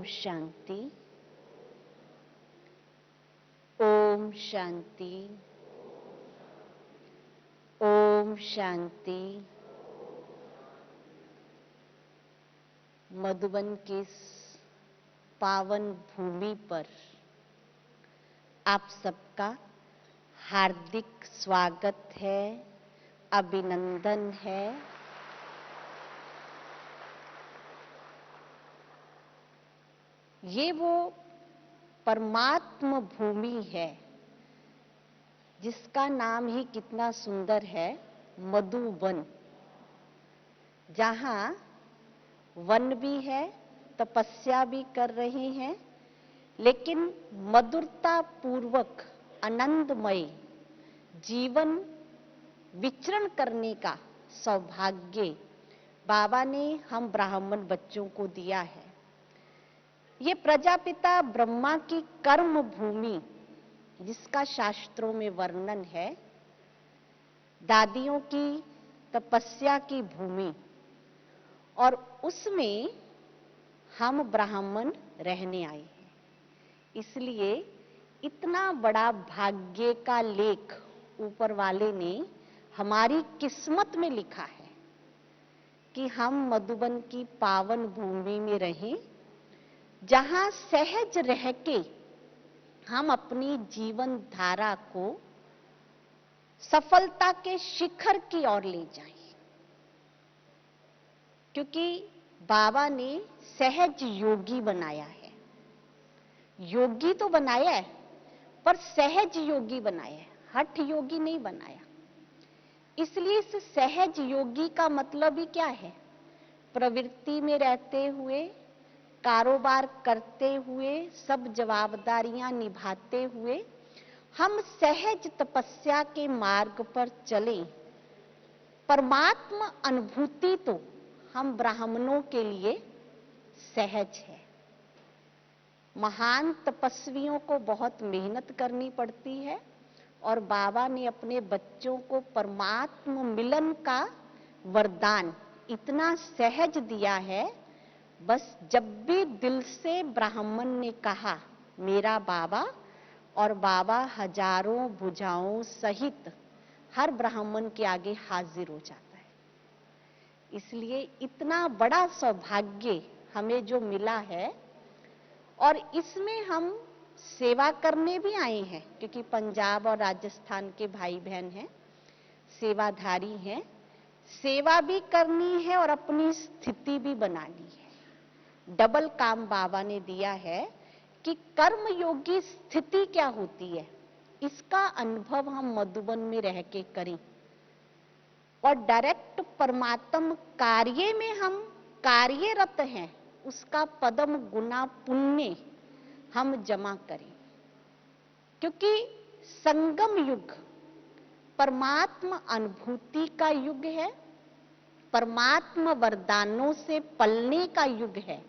शांति। ओम शांति। ओम शांति। मधुबन के इस पावन भूमि पर आप सबका हार्दिक स्वागत है, अभिनंदन है। ये वो परमात्म भूमि है जिसका नाम ही कितना सुंदर है, मधुवन। जहां वन भी है, तपस्या भी कर रहे हैं, लेकिन मधुरता पूर्वक आनंदमय जीवन विचरण करने का सौभाग्य बाबा ने हम ब्राह्मण बच्चों को दिया है। ये प्रजापिता ब्रह्मा की कर्म भूमि, जिसका शास्त्रों में वर्णन है, दादियों की तपस्या की भूमि, और उसमें हम ब्राह्मण रहने आए हैं। इसलिए इतना बड़ा भाग्य का लेख ऊपर वाले ने हमारी किस्मत में लिखा है कि हम मधुबन की पावन भूमि में रहें, जहां सहज रह के हम अपनी जीवन धारा को सफलता के शिखर की ओर ले जाएं। क्योंकि बाबा ने सहज योगी बनाया है। योगी तो बनाया है, पर सहज योगी बनाया है, हठ योगी नहीं बनाया। इसलिए इस सहज योगी का मतलब ही क्या है? प्रवृत्ति में रहते हुए, कारोबार करते हुए, सब जवाबदारियां निभाते हुए हम सहज तपस्या के मार्ग पर चलें। परमात्मा अनुभूति तो हम ब्राह्मणों के लिए सहज है। महान तपस्वियों को बहुत मेहनत करनी पड़ती है, और बाबा ने अपने बच्चों को परमात्मा मिलन का वरदान इतना सहज दिया है। बस जब भी दिल से ब्राह्मण ने कहा मेरा बाबा, और बाबा हजारों भुजाओं सहित हर ब्राह्मण के आगे हाजिर हो जाता है। इसलिए इतना बड़ा सौभाग्य हमें जो मिला है, और इसमें हम सेवा करने भी आए हैं, क्योंकि पंजाब और राजस्थान के भाई बहन हैं, सेवाधारी हैं। सेवा भी करनी है और अपनी स्थिति भी बनानी है। डबल काम बाबा ने दिया है कि कर्म योगी स्थिति क्या होती है, इसका अनुभव हम मधुबन में रह के करें, और डायरेक्ट परमात्म कार्य में हम कार्यरत हैं, उसका पदम गुना पुण्य हम जमा करें। क्योंकि संगम युग परमात्मा अनुभूति का युग है, परमात्मा वरदानों से पलने का युग है,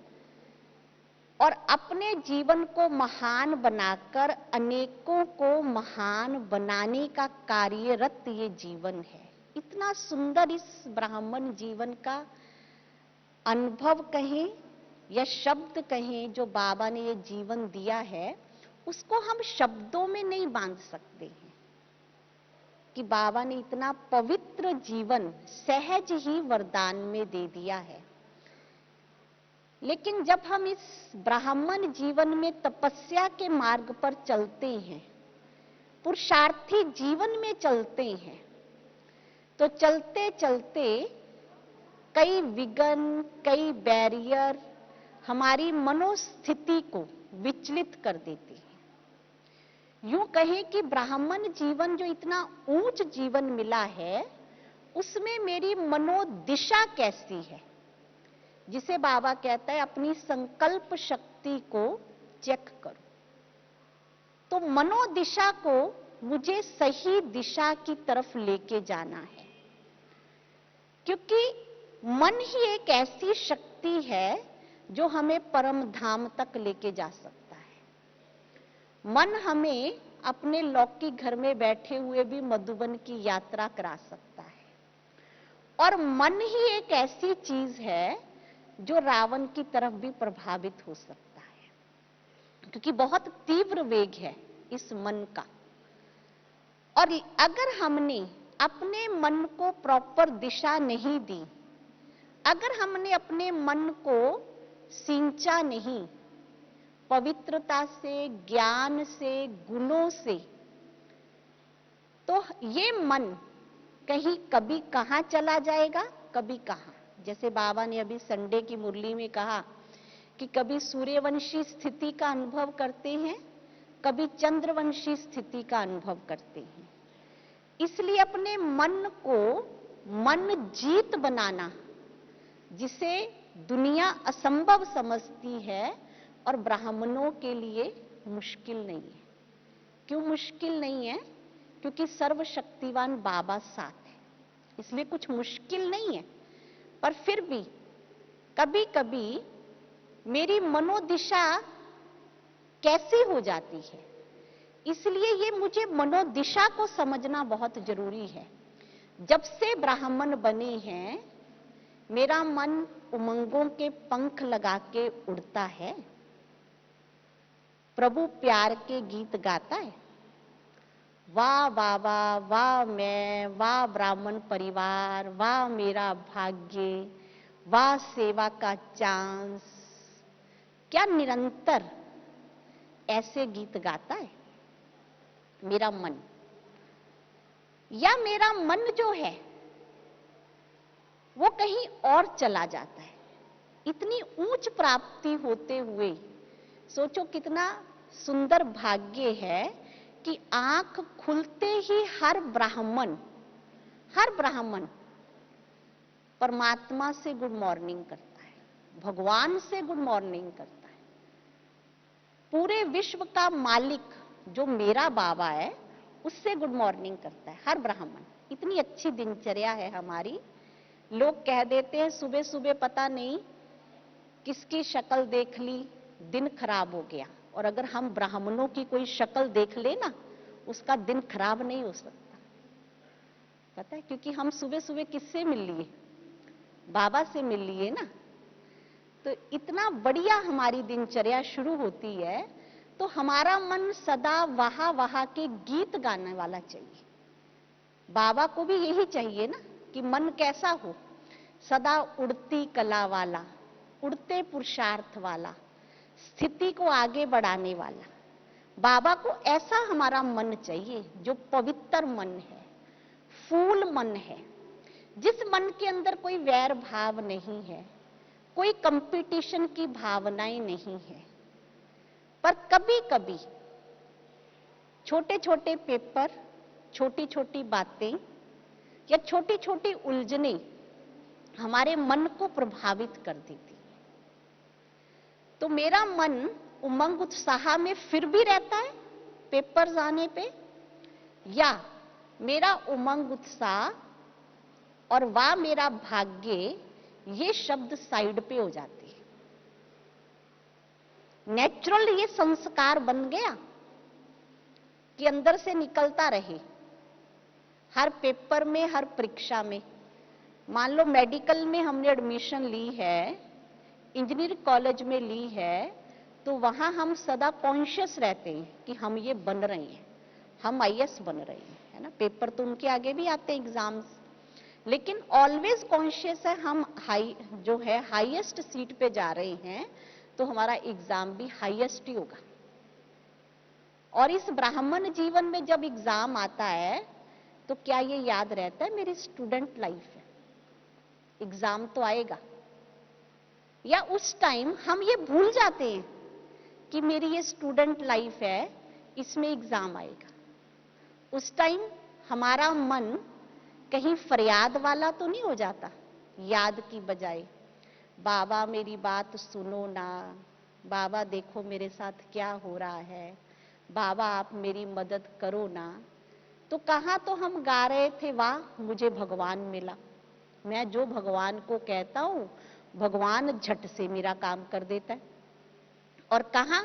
और अपने जीवन को महान बनाकर अनेकों को महान बनाने का कार्यरत ये जीवन है। इतना सुंदर इस ब्राह्मण जीवन का अनुभव कहें या शब्द कहें, जो बाबा ने ये जीवन दिया है, उसको हम शब्दों में नहीं बांध सकते हैं कि बाबा ने इतना पवित्र जीवन सहज ही वरदान में दे दिया है। लेकिन जब हम इस ब्राह्मण जीवन में तपस्या के मार्ग पर चलते हैं, पुरुषार्थी जीवन में चलते हैं, तो चलते चलते कई विघ्न, कई बैरियर हमारी मनोस्थिति को विचलित कर देते हैं। यूं कहें कि ब्राह्मण जीवन जो इतना ऊंच जीवन मिला है, उसमें मेरी मनोदिशा कैसी है, जिसे बाबा कहता है अपनी संकल्प शक्ति को चेक करो। तो मनोदिशा को मुझे सही दिशा की तरफ लेके जाना है, क्योंकि मन ही एक ऐसी शक्ति है जो हमें परम धाम तक लेके जा सकता है। मन हमें अपने लौकिक घर में बैठे हुए भी मधुबन की यात्रा करा सकता है, और मन ही एक ऐसी चीज है जो रावण की तरफ भी प्रभावित हो सकता है। क्योंकि बहुत तीव्र वेग है इस मन का। और अगर हमने अपने मन को प्रॉपर दिशा नहीं दी, अगर हमने अपने मन को सिंचा नहीं पवित्रता से, ज्ञान से, गुणों से, तो ये मन कहीं कभी कहां चला जाएगा, कभी कहां। जैसे बाबा ने अभी संडे की मुरली में कहा कि कभी सूर्यवंशी स्थिति का अनुभव करते हैं, कभी चंद्रवंशी स्थिति का अनुभव करते हैं। इसलिए अपने मन को मन जीत बनाना, जिसे दुनिया असंभव समझती है और ब्राह्मणों के लिए मुश्किल नहीं है। क्यों मुश्किल नहीं है? क्योंकि सर्वशक्तिवान बाबा साथ है, इसलिए कुछ मुश्किल नहीं है। पर फिर भी कभी कभी मेरी मनोदिशा कैसी हो जाती है, इसलिए ये मुझे मनोदिशा को समझना बहुत जरूरी है। जब से ब्राह्मण बने हैं, मेरा मन उमंगों के पंख लगा के उड़ता है, प्रभु प्यार के गीत गाता है। वाह बाबा, वाह मैं, वाह ब्राह्मण परिवार, वाह मेरा भाग्य, वाह सेवा का चांस। क्या निरंतर ऐसे गीत गाता है मेरा मन। या मेरा मन जो है वो कहीं और चला जाता है। इतनी ऊंच प्राप्ति होते हुए सोचो कितना सुंदर भाग्य है कि आंख खुलते ही हर ब्राह्मण परमात्मा से गुड मॉर्निंग करता है, भगवान से गुड मॉर्निंग करता है। पूरे विश्व का मालिक जो मेरा बाबा है उससे गुड मॉर्निंग करता है हर ब्राह्मण। इतनी अच्छी दिनचर्या है हमारी। लोग कह देते हैं सुबह सुबह पता नहीं किसकी शक्ल देख ली, दिन खराब हो गया। और अगर हम ब्राह्मणों की कोई शक्ल देख ले ना, उसका दिन खराब नहीं हो सकता। पता है, क्योंकि हम सुबह सुबह किससे मिल लिए? बाबा से मिल लिए ना। तो इतना बढ़िया हमारी दिनचर्या शुरू होती है, तो हमारा मन सदा वहा वहा के गीत गाने वाला चाहिए। बाबा को भी यही चाहिए ना कि मन कैसा हो, सदा उड़ती कला वाला, उड़ते पुरुषार्थ वाला, स्थिति को आगे बढ़ाने वाला। बाबा को ऐसा हमारा मन चाहिए जो पवित्र मन है, फूल मन है, जिस मन के अंदर कोई वैर भाव नहीं है, कोई कंपटीशन की भावनाएं नहीं है। पर कभी कभी छोटे छोटे पेपर, छोटी छोटी बातें या छोटी छोटी उलझनें हमारे मन को प्रभावित कर देती है। तो मेरा मन उमंग उत्साह में फिर भी रहता है पेपर्स आने पे, या मेरा उमंग उत्साह और वाह मेरा भाग्य ये शब्द साइड पे हो जाते हैं। नेचुरल ये संस्कार बन गया कि अंदर से निकलता रहे हर पेपर में, हर परीक्षा में। मान लो मेडिकल में हमने एडमिशन ली है, इंजीनियरिंग कॉलेज में ली है, तो वहां हम सदा कॉन्शियस रहते हैं कि हम ये बन रहे हैं, हम आईएएस बन रहे हैं, है ना। पेपर तो उनके आगे भी आते हैं एग्जाम्स, लेकिन ऑलवेज कॉन्शियस है हम जो है हाईएस्ट सीट पे जा रहे हैं, तो हमारा एग्जाम भी हाईएस्ट ही होगा। और इस ब्राह्मण जीवन में जब एग्जाम आता है तो क्या ये याद रहता है मेरी स्टूडेंट लाइफ है, एग्जाम तो आएगा? या उस टाइम हम ये भूल जाते हैं कि मेरी ये स्टूडेंट लाइफ है, इसमें एग्जाम आएगा। उस टाइम हमारा मन कहीं फरियाद वाला तो नहीं हो जाता, याद की बजाय बाबा मेरी बात सुनो ना, बाबा देखो मेरे साथ क्या हो रहा है, बाबा आप मेरी मदद करो ना। तो कहाँ तो हम गा रहे थे वाह मुझे भगवान मिला, मैं जो भगवान को कहता हूं भगवान झट से मेरा काम कर देता है। और कहाँ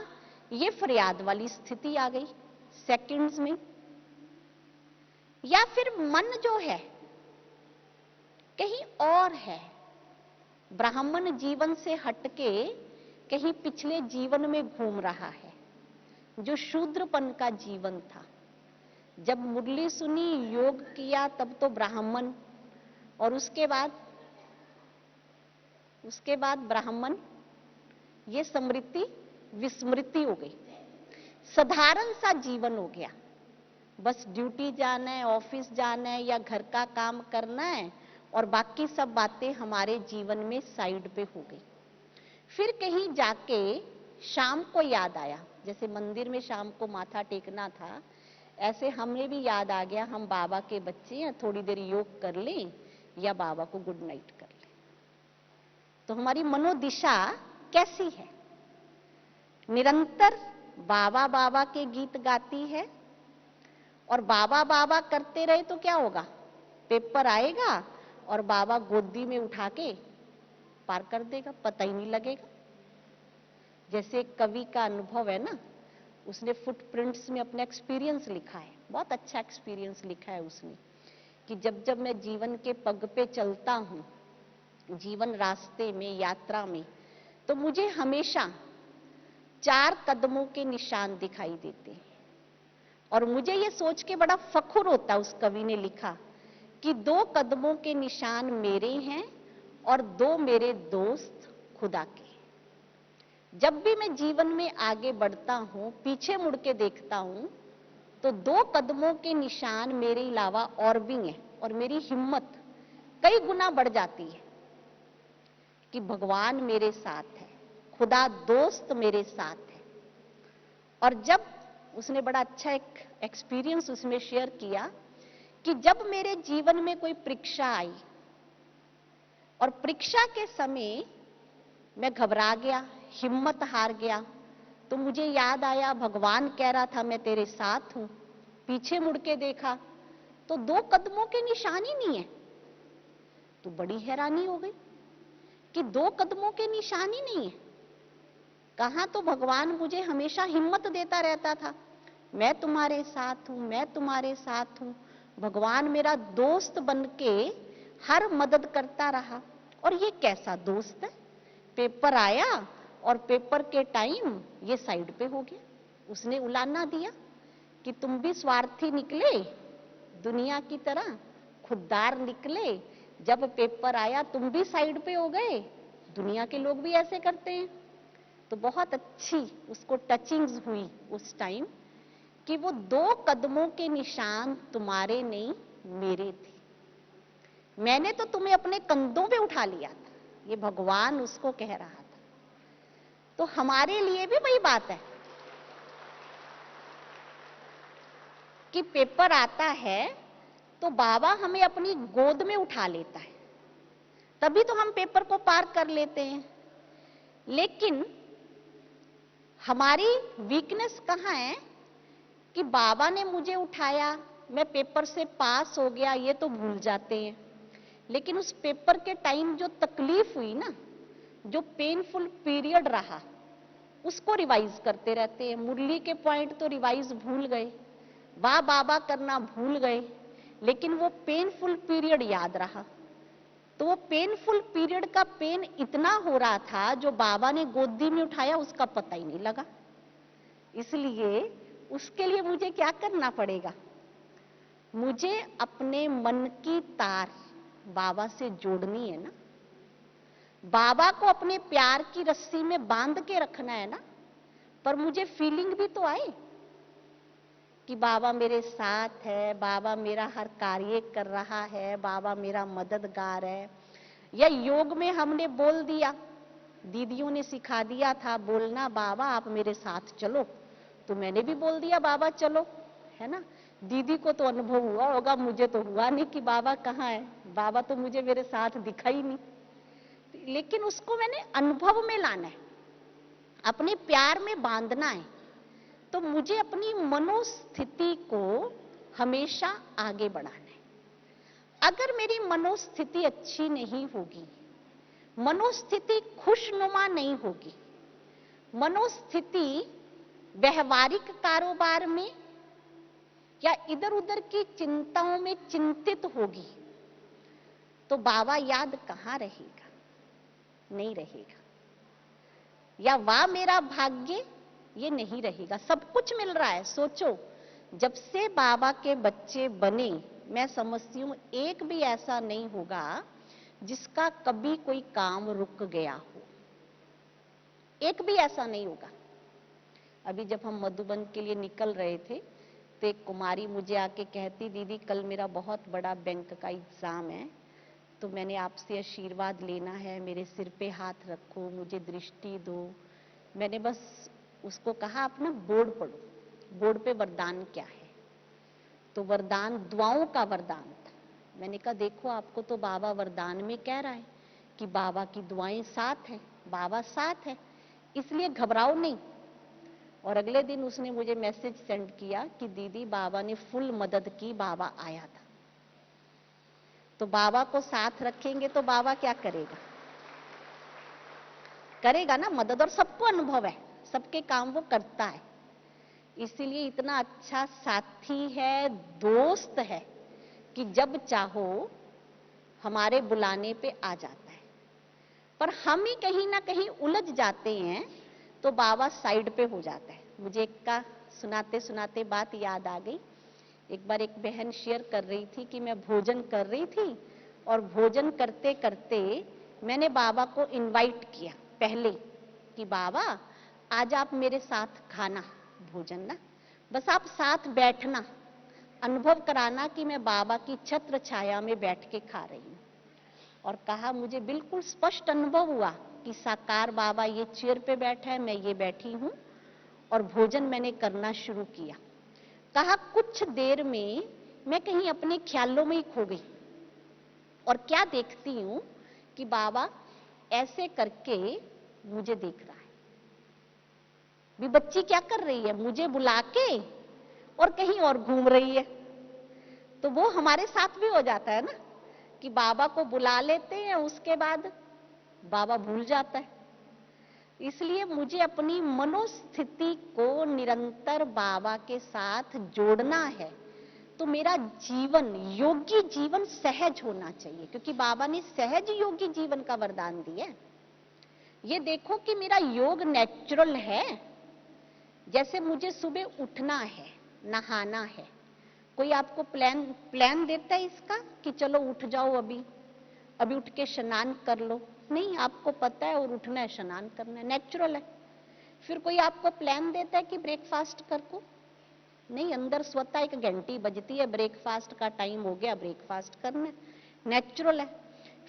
ये फरियाद वाली स्थिति आ गई सेकंड्स में। या फिर मन जो है कहीं और है, ब्राह्मण जीवन से हटके कहीं पिछले जीवन में घूम रहा है। जो शूद्रपन का जीवन था। जब मुरली सुनी, योग किया, तब तो ब्राह्मण, और उसके बाद ब्राह्मण, ये स्मृति विस्मृति हो गई। साधारण सा जीवन हो गया, बस ड्यूटी जाना है, ऑफिस जाना है या घर का काम करना है, और बाकी सब बातें हमारे जीवन में साइड पे हो गई। फिर कहीं जाके शाम को याद आया, जैसे मंदिर में शाम को माथा टेकना था, ऐसे हमें भी याद आ गया हम बाबा के बच्चे हैं, थोड़ी देर योग कर लें या बाबा को गुड नाइट कर लें। तो हमारी मनोदिशा कैसी है? निरंतर बाबा बाबा के गीत गाती है, और बाबा बाबा करते रहे तो क्या होगा? पेपर आएगा और बाबा गोदी में उठा के पार कर देगा, पता ही नहीं लगेगा। जैसे एक कवि का अनुभव है ना, उसने फुटप्रिंट्स में अपना एक्सपीरियंस लिखा है, बहुत अच्छा एक्सपीरियंस लिखा है उसने, कि जब जब मैं जीवन के पग पे चलता हूँ, जीवन रास्ते में, यात्रा में, तो मुझे हमेशा 4 कदमों के निशान दिखाई देते हैं। और मुझे ये सोच के बड़ा फख्र होता, उस कवि ने लिखा कि 2 कदमों के निशान मेरे हैं और 2 मेरे दोस्त खुदा के। जब भी मैं जीवन में आगे बढ़ता हूं, पीछे मुड़ के देखता हूं, तो 2 कदमों के निशान मेरे अलावा और भी हैं, और मेरी हिम्मत कई गुना बढ़ जाती है कि भगवान मेरे साथ है, खुदा दोस्त मेरे साथ है। और जब उसने बड़ा अच्छा एक एक्सपीरियंस उसमें शेयर किया कि जब मेरे जीवन में कोई परीक्षा आई और परीक्षा के समय मैं घबरा गया, हिम्मत हार गया, तो मुझे याद आया भगवान कह रहा था मैं तेरे साथ हूं। पीछे मुड़ के देखा तो 2 कदमों के निशान ही नहीं है। तो बड़ी हैरानी हो गई कि 2 कदमों के निशान ही नहीं है। कहां तो भगवान मुझे हमेशा हिम्मत देता रहता था, मैं तुम्हारे साथ हूं, मैं तुम्हारे साथ हूं। भगवान मेरा दोस्त बनके हर मदद करता रहा। और ये कैसा दोस्त है? पेपर आया और पेपर के टाइम ये साइड पे हो गया। उसने उलाना दिया कि तुम भी स्वार्थी निकले, दुनिया की तरह खुददार निकले, जब पेपर आया तुम भी साइड पे हो गए, दुनिया के लोग भी ऐसे करते हैं। तो बहुत अच्छी उसको टचिंग्स हुई उस टाइम कि वो 2 कदमों के निशान तुम्हारे नहीं मेरे थे। मैंने तो तुम्हें अपने कंधों पे उठा लिया था, ये भगवान उसको कह रहा था। तो हमारे लिए भी वही बात है कि पेपर आता है तो बाबा हमें अपनी गोद में उठा लेता है, तभी तो हम पेपर को पार कर लेते हैं। लेकिन हमारी वीकनेस कहाँ है कि बाबा ने मुझे उठाया, मैं पेपर से पास हो गया, ये तो भूल जाते हैं। लेकिन उस पेपर के टाइम जो तकलीफ हुई ना, जो पेनफुल पीरियड रहा, उसको रिवाइज करते रहते हैं। मुरली के पॉइंट तो रिवाइज भूल गए, वाह बाबा करना भूल गए, लेकिन वो पेनफुल पीरियड याद रहा। तो वो पेनफुल पीरियड का पेन इतना हो रहा था, जो बाबा ने गोदी में उठाया उसका पता ही नहीं लगा। इसलिए उसके लिए मुझे क्या करना पड़ेगा? मुझे अपने मन की तार बाबा से जोड़नी है ना, बाबा को अपने प्यार की रस्सी में बांध के रखना है ना। पर मुझे फीलिंग भी तो आए कि बाबा मेरे साथ है, बाबा मेरा हर कार्य कर रहा है, बाबा मेरा मददगार है। या योग में हमने बोल दिया, दीदियों ने सिखा दिया था बोलना, बाबा आप मेरे साथ चलो, तो मैंने भी बोल दिया बाबा चलो, है ना। दीदी को तो अनुभव हुआ होगा, मुझे तो हुआ नहीं कि बाबा कहाँ है, बाबा तो मुझे मेरे साथ दिखा ही नहीं। लेकिन उसको मैंने अनुभव में लाना है, अपने प्यार में बांधना है। तो मुझे अपनी मनोस्थिति को हमेशा आगे बढ़ाना है। अगर मेरी मनोस्थिति अच्छी नहीं होगी, मनोस्थिति खुशनुमा नहीं होगी, मनोस्थिति व्यवहारिक कारोबार में या इधर उधर की चिंताओं में चिंतित होगी, तो बाबा याद कहां रहेगा? नहीं रहेगा। या वाह मेरा भाग्य ये नहीं रहेगा। सब कुछ मिल रहा है। सोचो, जब से बाबा के बच्चे बने, मैं समझती हूँ एक भी ऐसा नहीं होगा जिसका कभी कोई काम रुक गया हो। एक भी ऐसा नहीं होगा। अभी जब हम मधुबन के लिए निकल रहे थे तो एक कुमारी मुझे आके कहती, दीदी कल मेरा बहुत बड़ा बैंक का एग्जाम है, तो मैंने आपसे आशीर्वाद लेना है, मेरे सिर पे हाथ रखो, मुझे दृष्टि दो। मैंने बस उसको कहा, अपना बोर्ड पढ़ो, बोर्ड पे वरदान क्या है। तो वरदान दुआओं का वरदान था। मैंने कहा देखो, आपको तो बाबा वरदान में कह रहा है कि बाबा की दुआएं साथ है, बाबा साथ है, इसलिए घबराओ नहीं। और अगले दिन उसने मुझे मैसेज सेंड किया कि दीदी बाबा ने फुल मदद की, बाबा आया था। तो बाबा को साथ रखेंगे तो बाबा क्या करेगा? करेगा ना मदद, और सबको अनुभव है, सबके काम वो करता है। इसीलिए इतना अच्छा साथी है, दोस्त है कि जब चाहो हमारे बुलाने पे आ जाता है। पर हम ही कहीं ना कहीं उलझ जाते हैं तो बाबा साइड पे हो जाता है। मुझे एक का सुनाते सुनाते बात याद आ गई। एक बार एक बहन शेयर कर रही थी कि मैं भोजन कर रही थी और भोजन करते करते मैंने बाबा को इनवाइट किया पहले कि बाबा आज आप मेरे साथ खाना भोजन ना, बस आप साथ बैठना, अनुभव कराना कि मैं बाबा की छत्र छाया में बैठ के खा रही हूँ। और कहा, मुझे बिल्कुल स्पष्ट अनुभव हुआ कि साकार बाबा ये चेयर पे बैठा है, मैं ये बैठी हूँ, और भोजन मैंने करना शुरू किया। कहा कुछ देर में मैं कहीं अपने ख्यालों में ही खो गई और क्या देखती हूँ कि बाबा ऐसे करके मुझे देख रहा है। भी बच्ची क्या कर रही है, मुझे बुला के और कहीं और घूम रही है। तो वो हमारे साथ भी हो जाता है ना कि बाबा को बुला लेते हैं, उसके बाद बाबा भूल जाता है। इसलिए मुझे अपनी मनोस्थिति को निरंतर बाबा के साथ जोड़ना है, तो मेरा जीवन योगी जीवन सहज होना चाहिए, क्योंकि बाबा ने सहज योगी जीवन का वरदान दिया है। ये देखो कि मेरा योग नेचुरल है। जैसे मुझे सुबह उठना है, नहाना है, कोई आपको प्लान देता है इसका कि चलो उठ जाओ, अभी उठ के स्नान कर लो? नहीं, आपको पता है और उठना है, स्नान करना है, नेचुरल है। फिर कोई आपको प्लान देता है कि ब्रेकफास्ट कर को? नहीं, अंदर स्वतः एक घंटी बजती है, ब्रेकफास्ट का टाइम हो गया, ब्रेकफास्ट करना है, नेचुरल है।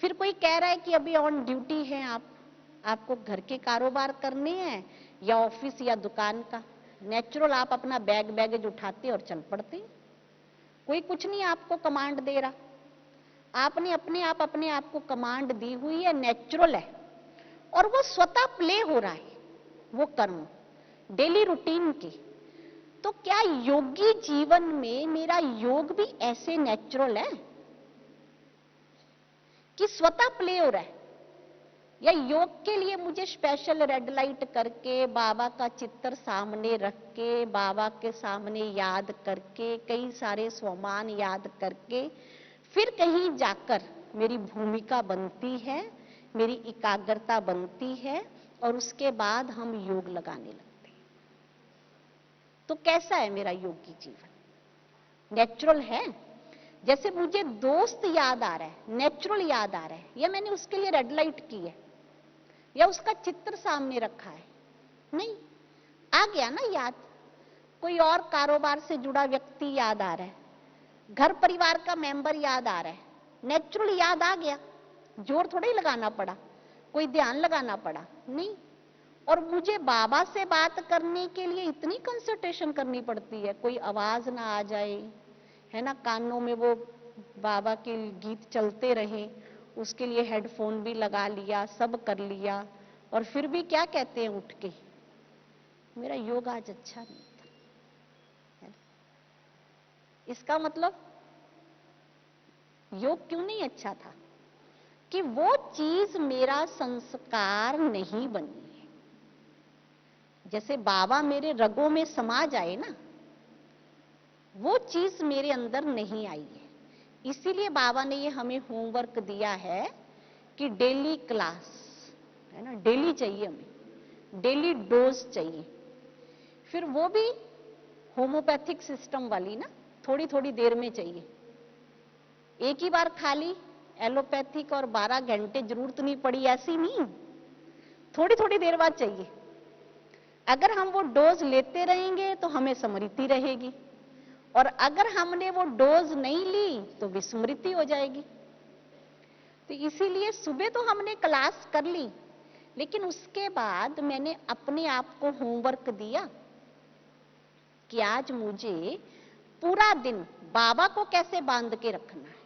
फिर कोई कह रहा है कि अभी ऑन ड्यूटी है आपको घर के कारोबार करने हैं या ऑफिस या दुकान का, नेचुरल आप अपना बैगेज उठाते और चल पड़ते। कोई कुछ नहीं आपको कमांड दे रहा, आपने अपने आप को कमांड दी हुई है, नेचुरल है, और वो स्वतः प्ले हो रहा है, वो कर्म डेली रूटीन की। तो क्या योगी जीवन में मेरा योग भी ऐसे नेचुरल है कि स्वतः प्ले हो रहा है, या योग के लिए मुझे स्पेशल रेड लाइट करके, बाबा का चित्र सामने रख के, बाबा के सामने याद करके, कई सारे स्वमान याद करके फिर कहीं जाकर मेरी भूमिका बनती है, मेरी एकाग्रता बनती है, और उसके बाद हम योग लगाने लगते हैं। तो कैसा है मेरा योगी जीवन? नेचुरल है। जैसे मुझे दोस्त याद आ रहा है, नेचुरल याद आ रहा है, या मैंने उसके लिए रेड लाइट की है या उसका चित्र सामने रखा है? नहीं, आ गया ना याद। कोई और कारोबार से जुड़ा व्यक्ति याद आ रहा है, घर परिवार का मेंबर याद आ रहा है, नेचुरल याद आ गया, जोर थोड़ा ही लगाना पड़ा, कोई ध्यान लगाना पड़ा नहीं। और मुझे बाबा से बात करने के लिए इतनी कंसंट्रेशन करनी पड़ती है, कोई आवाज ना आ जाए, है ना, कानों में वो बाबा के गीत चलते रहे, उसके लिए हेडफोन भी लगा लिया, सब कर लिया, और फिर भी क्या कहते हैं उठ के, मेरा योग आज अच्छा नहीं था। इसका मतलब योग क्यों नहीं अच्छा था? कि वो चीज मेरा संस्कार नहीं बनी है। जैसे बाबा मेरे रगों में समा जाए ना, वो चीज मेरे अंदर नहीं आई है। इसीलिए बाबा ने ये हमें होमवर्क दिया है कि डेली क्लास, है ना, डेली चाहिए हमें, डेली डोज चाहिए। फिर वो भी होम्योपैथिक सिस्टम वाली ना, थोड़ी थोड़ी देर में चाहिए। एक ही बार खा ली एलोपैथिक और 12 घंटे जरूरत नहीं पड़ी, ऐसी नहीं, थोड़ी थोड़ी देर बाद चाहिए। अगर हम वो डोज लेते रहेंगे तो हमें स्मृति रहेगी, और अगर हमने वो डोज नहीं ली तो विस्मृति हो जाएगी। तो इसीलिए सुबह तो हमने क्लास कर ली, लेकिन उसके बाद मैंने अपने आप को होमवर्क दिया कि आज मुझे पूरा दिन बाबा को कैसे बांध के रखना है,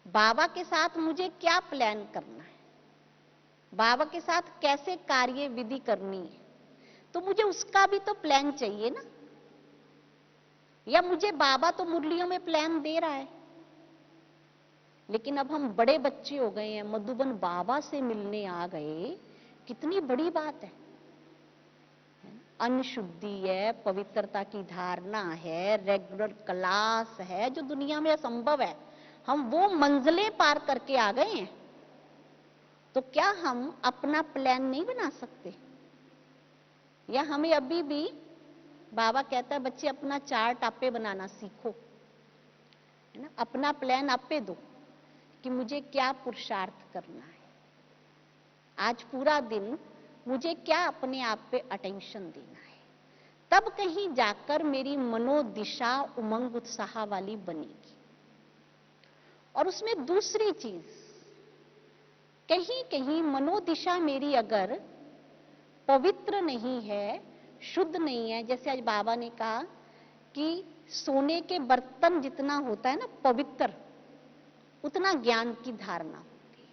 बाबा के साथ मुझे क्या प्लान करना है, बाबा के साथ कैसे कार्य विधि करनी है। तो मुझे उसका भी तो प्लान चाहिए ना, या मुझे बाबा तो मुरलियों में प्लान दे रहा है, लेकिन अब हम बड़े बच्चे हो गए हैं, मधुबन बाबा से मिलने आ गए, कितनी बड़ी बात है। अन्न शुद्धि है, पवित्रता की धारणा है, रेगुलर क्लास है, जो दुनिया में असंभव है, हम वो मंजिलें पार करके आ गए हैं। तो क्या हम अपना प्लान नहीं बना सकते? या हमें अभी भी बाबा कहता है बच्चे अपना चार्ट आपे बनाना सीखो, है ना, अपना प्लान आपे दो कि मुझे क्या पुरुषार्थ करना है, आज पूरा दिन मुझे क्या अपने आप पे अटेंशन देना है, तब कहीं जाकर मेरी मनोदिशा उमंग उत्साह वाली बनेगी। और उसमें दूसरी चीज, कहीं कहीं मनोदिशा मेरी अगर पवित्र नहीं है, शुद्ध नहीं है, जैसे आज बाबा ने कहा कि सोने के बर्तन जितना होता है ना पवित्र, उतना ज्ञान की धारणा होती है।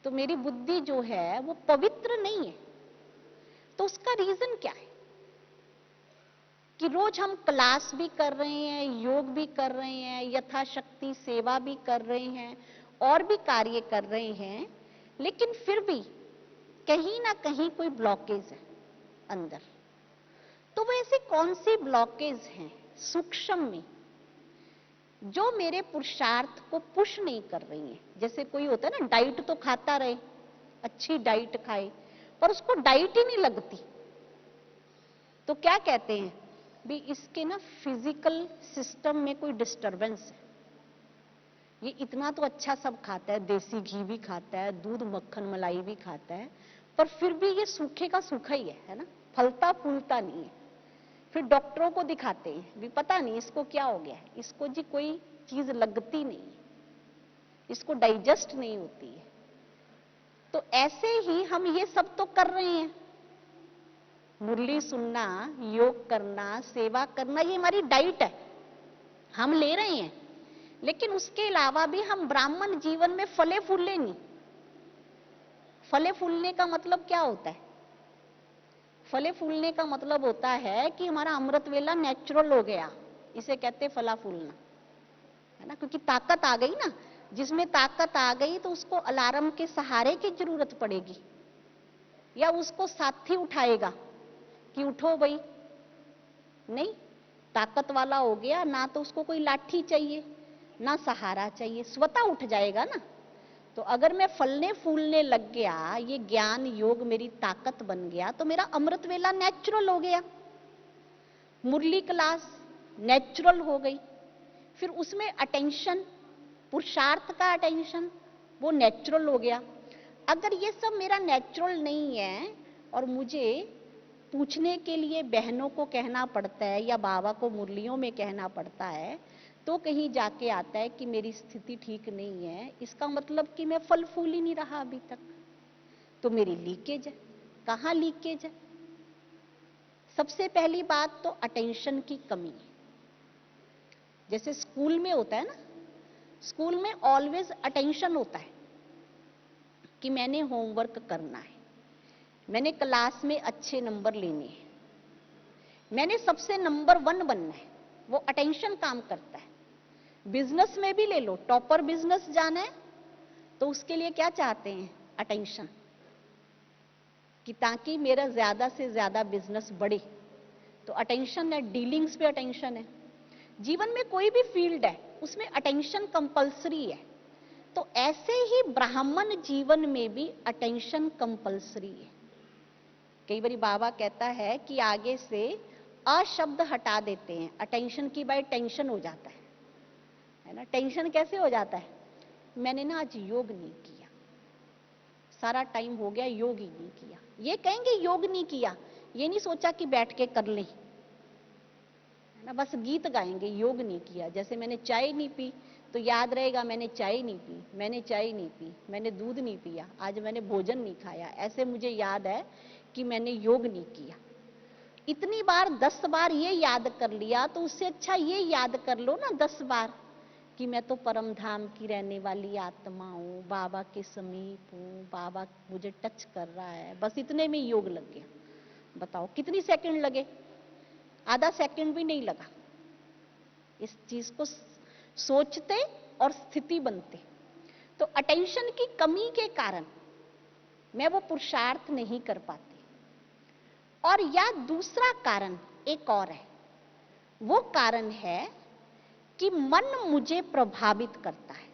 तो मेरी बुद्धि जो है वो पवित्र नहीं है। तो उसका रीजन क्या है कि रोज हम क्लास भी कर रहे हैं, योग भी कर रहे हैं, यथाशक्ति सेवा भी कर रहे हैं, और भी कार्य कर रहे हैं, लेकिन फिर भी कहीं ना कहीं कोई ब्लॉकेज है अंदर। तो वो ऐसे कौन सी ब्लॉकेज हैं सूक्ष्म में जो मेरे पुरुषार्थ को पुश नहीं कर रही हैं? जैसे कोई होता है ना, डाइट तो खाता रहे, अच्छी डाइट खाए, पर उसको डाइट ही नहीं लगती, तो क्या कहते हैं भी इसके ना फिजिकल सिस्टम में कोई डिस्टरबेंस है। ये इतना तो अच्छा सब खाता है, देसी घी भी खाता है, दूध मक्खन मलाई भी खाता है, पर फिर भी ये सूखे का सूखा ही है ना, फलता फूलता नहीं है। फिर डॉक्टरों को दिखाते हैं भी पता नहीं इसको क्या हो गया है, इसको जी कोई चीज लगती नहीं है, इसको डाइजेस्ट नहीं होती है। तो ऐसे ही हम ये सब तो कर रहे हैं, मुरली सुनना, योग करना, सेवा करना, ये हमारी डाइट है, हम ले रहे हैं। लेकिन उसके अलावा भी हम ब्राह्मण जीवन में फले फूले नहीं। फले फूलने का मतलब क्या होता है? फले फूलने का मतलब होता है कि हमारा अमृत वेला नेचुरल हो गया, इसे कहते फला फूलना, है ना, क्योंकि ताकत आ गई ना। जिसमें ताकत आ गई तो उसको अलार्म के सहारे की जरूरत पड़ेगी, या उसको साथी उठाएगा कि उठो भाई, नहीं, ताकत वाला हो गया ना, तो उसको कोई लाठी चाहिए ना सहारा चाहिए, स्वतः उठ जाएगा ना। तो अगर मैं फलने फूलने लग गया, ये ज्ञान योग मेरी ताकत बन गया, तो मेरा अमृत वेला नेचुरल हो गया, मुरली क्लास नेचुरल हो गई, फिर उसमें अटेंशन, पुरुषार्थ का अटेंशन वो नेचुरल हो गया। अगर ये सब मेरा नेचुरल नहीं है और मुझे पूछने के लिए बहनों को कहना पड़ता है या बाबा को मुरलियों में कहना पड़ता है, तो कहीं जाके आता है कि मेरी स्थिति ठीक नहीं है, इसका मतलब कि मैं फल फूल ही नहीं रहा अभी तक, तो मेरी लीकेज है। कहाँ लीकेज है? सबसे पहली बात तो अटेंशन की कमी है। जैसे स्कूल में होता है ना, स्कूल में ऑलवेज अटेंशन होता है कि मैंने होमवर्क करना है, मैंने क्लास में अच्छे नंबर लेने हैं, मैंने सबसे नंबर 1 बनना है, वो अटेंशन काम करता है। बिजनेस में भी ले लो, टॉपर बिजनेस जाना है तो उसके लिए क्या चाहते हैं? अटेंशन, कि ताकि मेरा ज्यादा से ज्यादा बिजनेस बढ़े, तो अटेंशन है, डीलिंग्स पे अटेंशन है। जीवन में कोई भी फील्ड है उसमें अटेंशन कंपलसरी है। तो ऐसे ही ब्राह्मण जीवन में भी अटेंशन कंपलसरी है। कई बार बाबा कहता है कि आगे से अशब्द हटा देते हैं, अटेंशन की बाय टेंशन हो जाता है ना। टेंशन कैसे हो जाता है? मैंने ना आज योग नहीं किया, सारा टाइम हो गया योग ही नहीं किया। ये कहेंगे योग नहीं किया, ये नहीं सोचा कि बैठ के कर लें, है ना। बस गीत गाएंगे, योग नहीं किया। जैसे मैंने चाय नहीं पी तो याद रहेगा मैंने चाय नहीं पी, मैंने चाय नहीं पी, मैंने दूध नहीं पिया, आज मैंने भोजन नहीं खाया, ऐसे मुझे याद है कि मैंने योग नहीं किया। इतनी बार 10 बार ये याद कर लिया तो उससे अच्छा ये याद कर लो ना 10 बार कि मैं तो परम धाम की रहने वाली आत्मा हूँ, बाबा के समीप हूँ, बाबा मुझे टच कर रहा है। बस इतने में योग लग गया। बताओ कितनी सेकंड लगे? आधा सेकंड भी नहीं लगा। इस चीज को सोचते और स्थिति बनते। तो अटेंशन की कमी के कारण मैं वो पुरुषार्थ नहीं कर पाती। और या दूसरा कारण एक और है, वो कारण है कि मन मुझे प्रभावित करता है,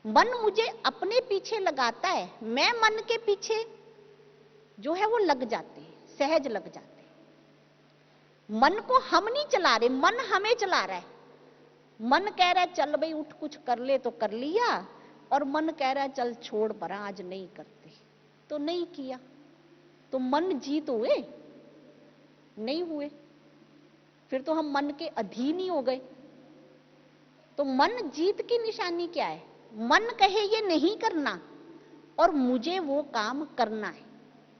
मन मुझे अपने पीछे लगाता है, मैं मन के पीछे जो है वो लग जाते हैं, सहज लग जाते हैं। मन को हम नहीं चला रहे, मन हमें चला रहा है। मन कह रहा है चल भाई उठ कुछ कर ले तो कर लिया, और मन कह रहा है चल छोड़ परा आज नहीं करते, तो नहीं किया। तो मन जीत हुए? नहीं हुए। फिर तो हम मन के अधीन ही हो गए। तो मन जीत की निशानी क्या है? मन कहे ये नहीं करना और मुझे वो काम करना है।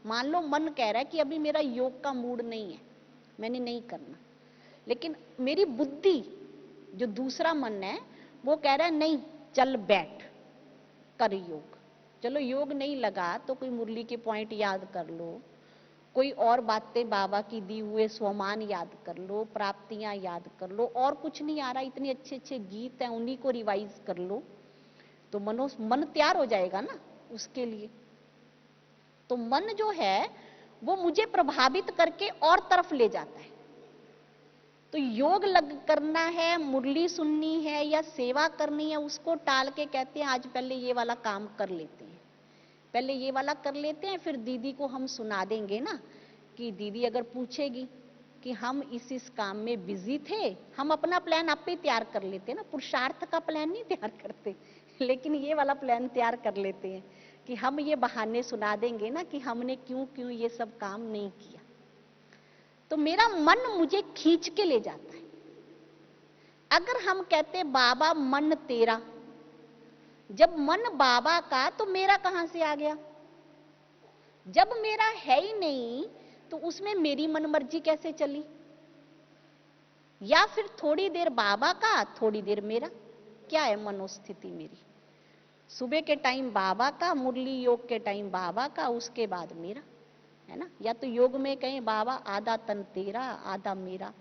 मान लो मन कह रहा है कि अभी मेरा योग का मूड नहीं है, मैंने नहीं करना, लेकिन मेरी बुद्धि जो दूसरा मन है वो कह रहा है नहीं चल बैठ कर योग। चलो योग नहीं लगा तो कोई मुरली के पॉइंट याद कर लो, कोई और बातें बाबा की दी हुए स्वमान याद कर लो, प्राप्तियां याद कर लो, और कुछ नहीं आ रहा, इतने अच्छे अच्छे गीत हैं उन्हीं को रिवाइज कर लो, तो मन तैयार हो जाएगा ना उसके लिए। तो मन जो है वो मुझे प्रभावित करके और तरफ ले जाता है। तो योग लग करना है, मुरली सुननी है या सेवा करनी है, उसको टाल के कहते हैं आज पहले ये वाला काम कर लेते हैं, पहले ये वाला कर लेते हैं, फिर दीदी को हम सुना देंगे ना कि दीदी अगर पूछेगी कि हम इस काम में बिजी थे, हम अपना प्लान आप ही तैयार कर लेते हैं ना, पुरुषार्थ का प्लान नहीं तैयार करते, लेकिन ये वाला प्लान तैयार कर लेते हैं कि हम ये बहाने सुना देंगे ना कि हमने क्यों क्यों ये सब काम नहीं किया। तो मेरा मन मुझे खींच के ले जाता है। अगर हम कहते बाबा मन तेरा, जब मन बाबा का तो मेरा कहां से आ गया? जब मेरा है ही नहीं तो उसमें मेरी मनमर्जी कैसे चली? या फिर थोड़ी देर बाबा का थोड़ी देर मेरा, क्या है मनोस्थिति मेरी? सुबह के टाइम बाबा का, मुरली योग के टाइम बाबा का, उसके बाद मेरा, है ना। या तो योग में कहें बाबा आधा तन तेरा आधा मेरा,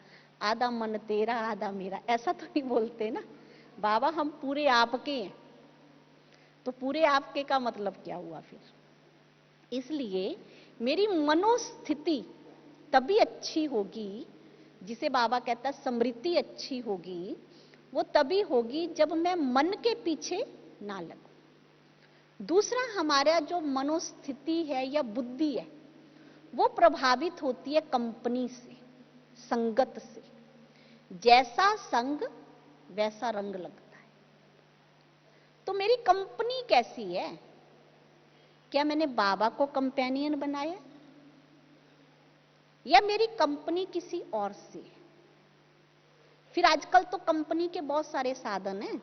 आधा मन तेरा आधा मेरा, ऐसा तो नहीं बोलते ना। बाबा हम पूरे आपके हैं, तो पूरे आपके का मतलब क्या हुआ फिर? इसलिए मेरी मनोस्थिति तभी अच्छी होगी, जिसे बाबा कहता है समृद्धि अच्छी होगी, वो तभी होगी जब मैं मन के पीछे ना लगूं। दूसरा, हमारा जो मनोस्थिति है या बुद्धि है वो प्रभावित होती है कंपनी से, संगत से। जैसा संग वैसा रंग लगता है। तो मेरी कंपनी कैसी है? क्या मैंने बाबा को कंपेनियन बनाया या मेरी कंपनी किसी और से है? फिर आजकल तो कंपनी के बहुत सारे साधन हैं।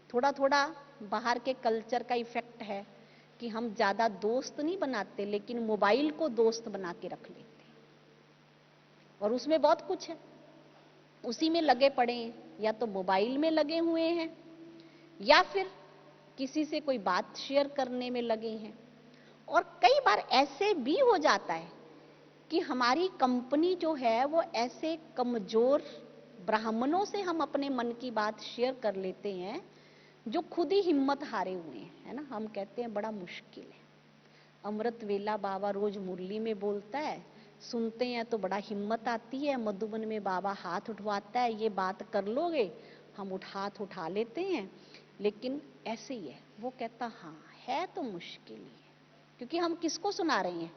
थोड़ा थोड़ा बाहर के कल्चर का इफेक्ट है कि हम ज्यादा दोस्त नहीं बनाते, लेकिन मोबाइल को दोस्त बना के रख लेते हैं, और उसमें बहुत कुछ है, उसी में लगे पड़े हैं, या तो मोबाइल में लगे हुए हैं या फिर किसी से कोई बात शेयर करने में लगे हैं। और कई बार ऐसे भी हो जाता है कि हमारी कंपनी जो है वो ऐसे कमजोर ब्राह्मणों से हम अपने मन की बात शेयर कर लेते हैं जो खुद ही हिम्मत हारे हुए हैं, है ना। हम कहते हैं बड़ा मुश्किल है। अमृत वेला बाबा रोज मुरली में बोलता है, सुनते हैं तो बड़ा हिम्मत आती है, मधुबन में बाबा हाथ उठवाता है, ये बात कर लोगे, हम हाथ उठा लेते हैं, लेकिन ऐसे ही है। वो कहता हाँ है तो मुश्किल ही है, क्योंकि हम किसको सुना रहे हैं?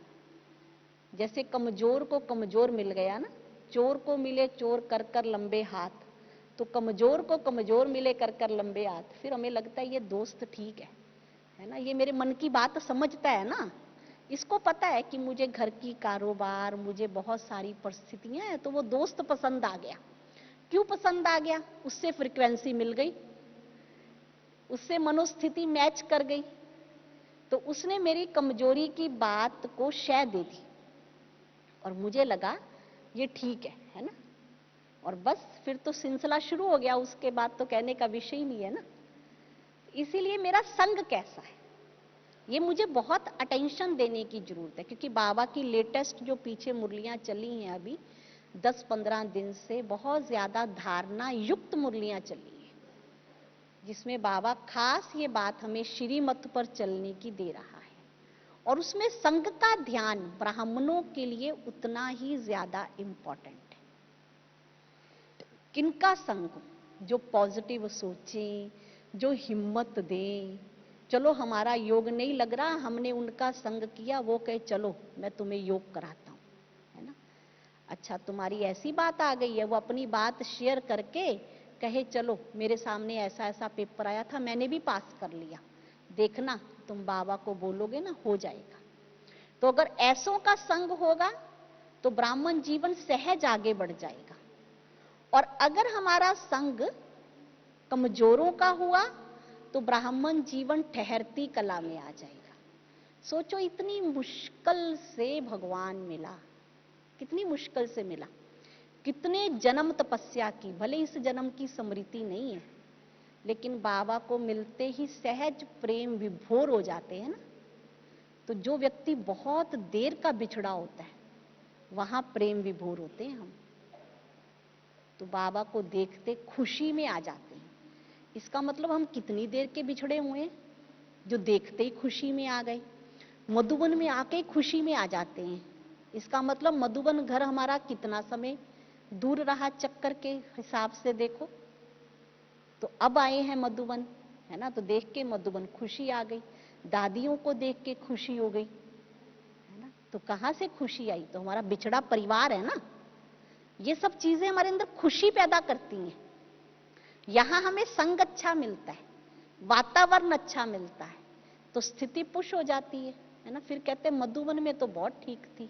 जैसे कमजोर को कमजोर मिल गया ना, चोर को मिले चोर कर कर लंबे हाथ, तो कमजोर को कमजोर मिले कर कर लंबे हाथ, फिर हमें लगता है ये दोस्त ठीक है ना, ये मेरे मन की बात समझता है ना, इसको पता है कि मुझे घर की कारोबार, मुझे बहुत सारी परिस्थितियां हैं, तो वो दोस्त पसंद आ गया। क्यों पसंद आ गया? उससे फ्रीक्वेंसी मिल गई, उससे मनोस्थिति मैच कर गई, तो उसने मेरी कमजोरी की बात को शय दे दी और मुझे लगा ये ठीक है ना, और बस फिर तो सिलसिला शुरू हो गया, उसके बाद तो कहने का विषय ही नहीं है ना। इसीलिए मेरा संग कैसा है ये मुझे बहुत अटेंशन देने की जरूरत है, क्योंकि बाबा की लेटेस्ट जो पीछे मुरलियां चली हैं अभी 10-15 दिन से, बहुत ज्यादा धारणा युक्त मुरलियां चली हैं, जिसमें बाबा खास ये बात हमें श्रीमत पर चलने की दे रहा है, और उसमें संघ का ध्यान ब्राह्मणों के लिए उतना ही ज्यादा इंपॉर्टेंट है। किनका संग? जो पॉजिटिव सोचें, जो हिम्मत दें। चलो हमारा योग नहीं लग रहा, हमने उनका संग किया, वो कहे चलो मैं तुम्हें योग कराता हूं, है ना। अच्छा तुम्हारी ऐसी बात आ गई है, वो अपनी बात शेयर करके कहे चलो मेरे सामने ऐसा ऐसा पेपर आया था, मैंने भी पास कर लिया, देखना तुम बाबा को बोलोगे ना हो जाएगा। तो अगर ऐसों का संग होगा तो ब्राह्मण जीवन सहज आगे बढ़ जाएगा, और अगर हमारा संग कमजोरों का हुआ तो ब्राह्मण जीवन ठहरती कला में आ जाएगा। सोचो इतनी मुश्किल से भगवान मिला, कितनी मुश्किल से मिला, कितने जन्म तपस्या की, भले इस जन्म की स्मृति नहीं है, लेकिन बाबा को मिलते ही सहज प्रेम विभोर हो जाते हैं ना। तो जो व्यक्ति बहुत देर का बिछड़ा होता है वहां प्रेम विभोर होते हैं हम, तो बाबा को देखते खुशी में आ जाते हैं। इसका मतलब हम कितनी देर के बिछड़े हुए हैं, जो देखते ही खुशी में आ गए, मधुबन में आके खुशी में आ जाते हैं। इसका मतलब मधुबन घर हमारा कितना समय दूर रहा चक्कर के हिसाब से देखो, तो अब आए हैं मधुबन, है ना, तो देख के मधुबन खुशी आ गई, दादियों को देख के खुशी हो गई, है ना। तो कहां से खुशी आई? तो हमारा बिछड़ा परिवार है ना, ये सब चीजें हमारे अंदर खुशी पैदा करती हैं। यहां हमें संग अच्छा मिलता है, वातावरण अच्छा मिलता है, तो स्थिति पुश हो जाती है ना। फिर कहते हैं मधुबन में तो बहुत ठीक थी,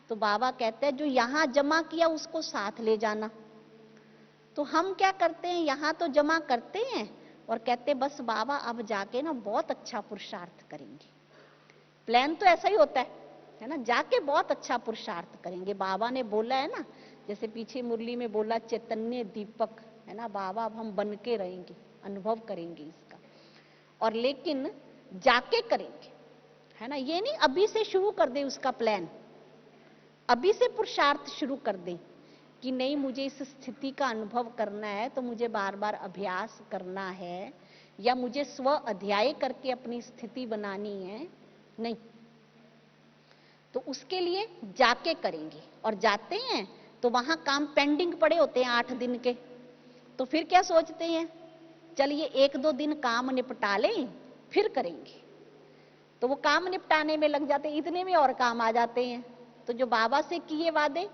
तो बाबा कहते हैं जो यहां जमा किया उसको साथ ले जाना। तो हम क्या करते हैं, यहां तो जमा करते हैं और कहते हैं बस बाबा अब जाके ना बहुत अच्छा पुरुषार्थ करेंगे। प्लान तो ऐसा ही होता है ना, जाके बहुत अच्छा पुरुषार्थ करेंगे। बाबा ने बोला है ना, जैसे पीछे मुरली में बोला चैतन्य दीपक, है ना, बाबा अब हम बन के रहेंगे, अनुभव करेंगे इसका, और लेकिन जाके करेंगे, है ना। ये नहीं अभी से शुरू कर दे उसका प्लान, अभी से पुरुषार्थ शुरू कर दे कि नहीं मुझे इस स्थिति का अनुभव करना है, तो मुझे बार बार अभ्यास करना है, या मुझे स्व अध्याय करके अपनी स्थिति बनानी है, नहीं। तो उसके लिए जाके करेंगे, और जाते हैं तो वहां काम पेंडिंग पड़े होते हैं 8 दिन के, तो फिर क्या सोचते हैं, चलिए 1-2 दिन काम निपटा लें फिर करेंगे। तो वो काम निपटाने में लग जाते हैं, इतने में और काम आ जाते हैं, तो जो बाबा से किए वादे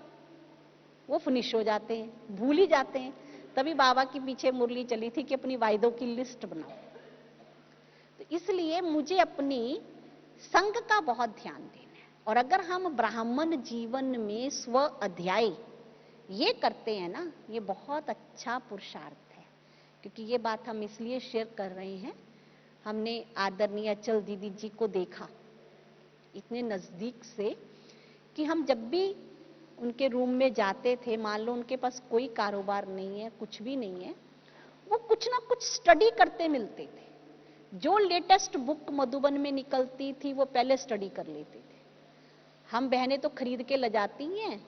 वो फिनिश हो जाते हैं, भूल ही जाते हैं। तभी बाबा की पीछे मुरली चली थी कि अपनी वायदों की लिस्ट बनाओ। तो इसलिए मुझे अपनी संग का बहुत ध्यान देना है, और अगर हम ब्राह्मण जीवन में स्व अध्याय ये करते हैं ना, ये बहुत अच्छा पुरुषार्थ है। क्योंकि ये बात हम इसलिए शेयर कर रहे हैं, हमने आदरणीय अचल दीदी जी को देखा इतने नजदीक से कि हम जब भी उनके रूम में जाते थे, मान लो उनके पास कोई कारोबार नहीं है, कुछ भी नहीं है, वो कुछ ना कुछ स्टडी करते मिलते थे। जो लेटेस्ट बुक मधुबन में निकलती थी वो पहले स्टडी कर लेते थे। हम बहनें तो खरीद के ले जाती हैं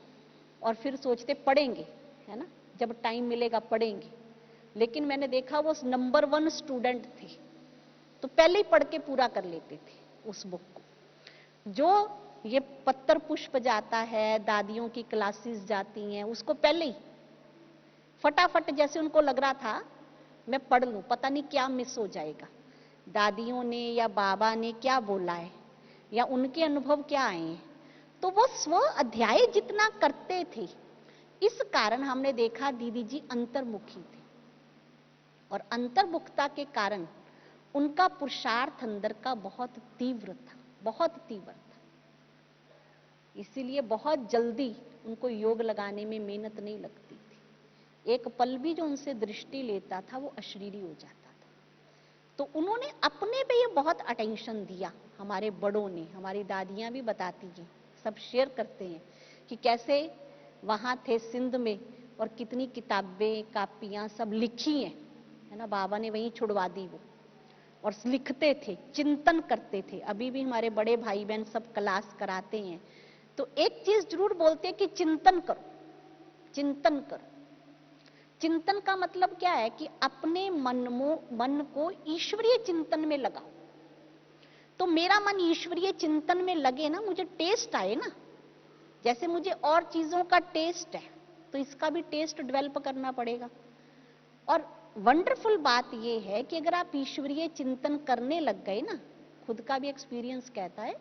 और फिर सोचते पढ़ेंगे, है ना, जब टाइम मिलेगा पढ़ेंगे। लेकिन मैंने देखा वो नंबर 1 स्टूडेंट थे, तो पहले ही पढ़ के पूरा कर लेते थे उस बुक को। जो ये पत्तर पुष्प जाता है, दादियों की क्लासेस जाती हैं, उसको पहले ही फटाफट, जैसे उनको लग रहा था मैं पढ़ लूं, पता नहीं क्या मिस हो जाएगा, दादियों ने या बाबा ने क्या बोला है या उनके अनुभव क्या आए हैं, तो तो वो स्व अध्याय जितना करते थे, इस कारण हमने देखा दीदी जी अंतर्मुखी थे, और अंतर्मुखता के कारण उनका पुरुषार्थ अंदर का बहुत तीव्र था, बहुत तीव्र था। इसीलिए बहुत जल्दी उनको योग लगाने में मेहनत नहीं लगती थी। एक पल भी जो उनसे दृष्टि लेता था वो अशरीरी हो जाता था। तो उन्होंने अपने पे ये बहुत अटेंशन दिया। हमारे बड़ों ने, हमारी दादियां भी बताती हैं, सब शेयर करते हैं कि कैसे वहां थे सिंध में और कितनी किताबें कापियां सब लिखी हैं, है ना। बाबा ने वहीं छुड़वा दी वो, और लिखते थे, चिंतन करते थे। अभी भी हमारे बड़े भाई बहन सब क्लास कराते हैं तो एक चीज जरूर बोलते हैं कि चिंतन करो, चिंतन करो। चिंतन का मतलब क्या है कि अपने मन को ईश्वरीय चिंतन में लगाओ। तो मेरा मन ईश्वरीय चिंतन में लगे ना, मुझे टेस्ट आए ना, जैसे मुझे और चीजों का टेस्ट है तो इसका भी टेस्ट डेवलप करना पड़ेगा। और वंडरफुल बात यह है कि अगर आप ईश्वरीय चिंतन करने लग गए ना, खुद का भी एक्सपीरियंस कहता है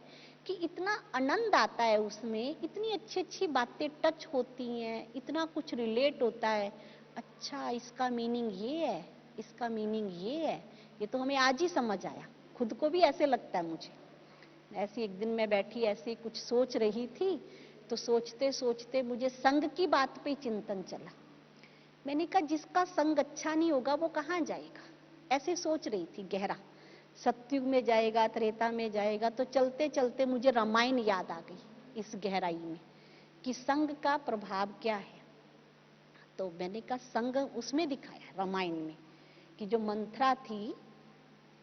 कि इतना आनंद आता है उसमें, इतनी अच्छी अच्छी बातें टच होती हैं, इतना कुछ रिलेट होता है। अच्छा, इसका मीनिंग ये है, इसका मीनिंग ये है, ये तो हमें आज ही समझ आया। खुद को भी ऐसे लगता है मुझे। ऐसी एक दिन मैं बैठी ऐसे कुछ सोच रही थी, तो सोचते सोचते मुझे संग की बात पे चिंतन चला। मैंने कहा जिसका संग अच्छा नहीं होगा वो कहाँ जाएगा। ऐसे सोच रही थी गहरा, सतयुग में जाएगा, त्रेता में जाएगा। तो चलते चलते मुझे रामायण याद आ गई इस गहराई में कि संग का प्रभाव क्या है। तो मैंने कहा संग उसमें दिखाया रामायण में कि जो मंथरा थी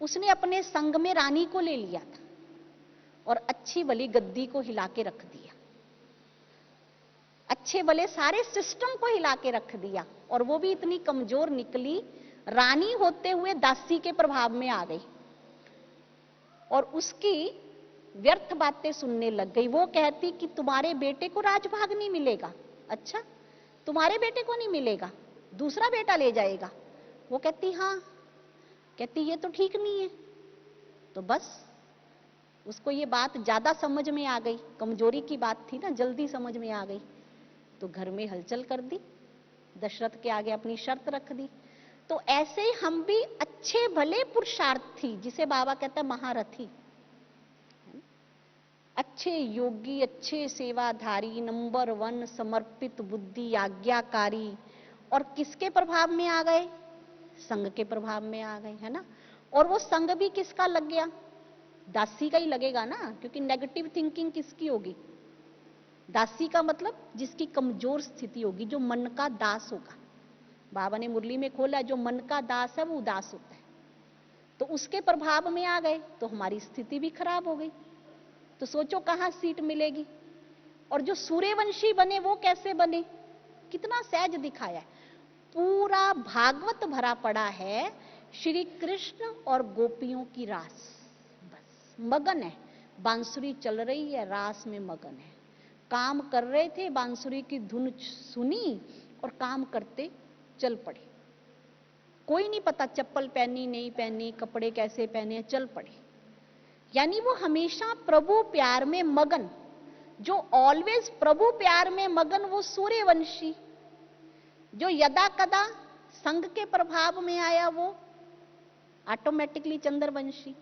उसने अपने संग में रानी को ले लिया था और अच्छी भली गद्दी को हिला के रख दिया, अच्छे भले सारे सिस्टम को हिला के रख दिया, और वो भी इतनी कमजोर निकली, रानी होते हुए दासी के प्रभाव में आ गई और उसकी व्यर्थ बातें सुनने लग गई। वो कहती कि तुम्हारे बेटे को राजभाग नहीं मिलेगा। अच्छा, तुम्हारे बेटे को नहीं मिलेगा, दूसरा बेटा ले जाएगा। वो कहती हाँ, कहती ये तो ठीक नहीं है। तो बस उसको ये बात ज्यादा समझ में आ गई, कमजोरी की बात थी ना, जल्दी समझ में आ गई। तो घर में हलचल कर दी, दशरथ के आगे अपनी शर्त रख दी। तो ऐसे ही हम भी अच्छे भले पुरुषार्थी, जिसे बाबा कहता है महारथी, अच्छे योगी, अच्छे सेवाधारी, नंबर 1 समर्पित बुद्धि, आज्ञाकारी, और किसके प्रभाव में आ गए? संग के प्रभाव में आ गए, है ना। और वो संग भी किसका लग गया? दासी का ही लगेगा ना, क्योंकि नेगेटिव थिंकिंग किसकी होगी? दासी का मतलब जिसकी कमजोर स्थिति होगी, जो मन का दास होगा। बाबा ने मुरली में खोला, जो मन का दास है वो उदास होता है। तो उसके प्रभाव में आ गए तो हमारी स्थिति भी खराब हो गई। तो सोचो कहां सीट मिलेगी। और जो सूर्यवंशी बने वो कैसे बने? कितना सहज दिखाया है। पूरा भागवत भरा पड़ा है श्री कृष्ण और गोपियों की रास। बस मगन है, बांसुरी चल रही है, रास में मगन है। काम कर रहे थे, बांसुरी की धुन सुनी और काम करते चल पड़े। कोई नहीं पता चप्पल पहनी नहीं पहनी, कपड़े कैसे पहने, चल पड़े। यानी वो हमेशा प्रभु प्यार में मगन। जो ऑलवेज प्रभु प्यार में मगन वो सूर्यवंशी। जो यदा कदा संग के प्रभाव में आया वो ऑटोमेटिकली चंद्रवंशी।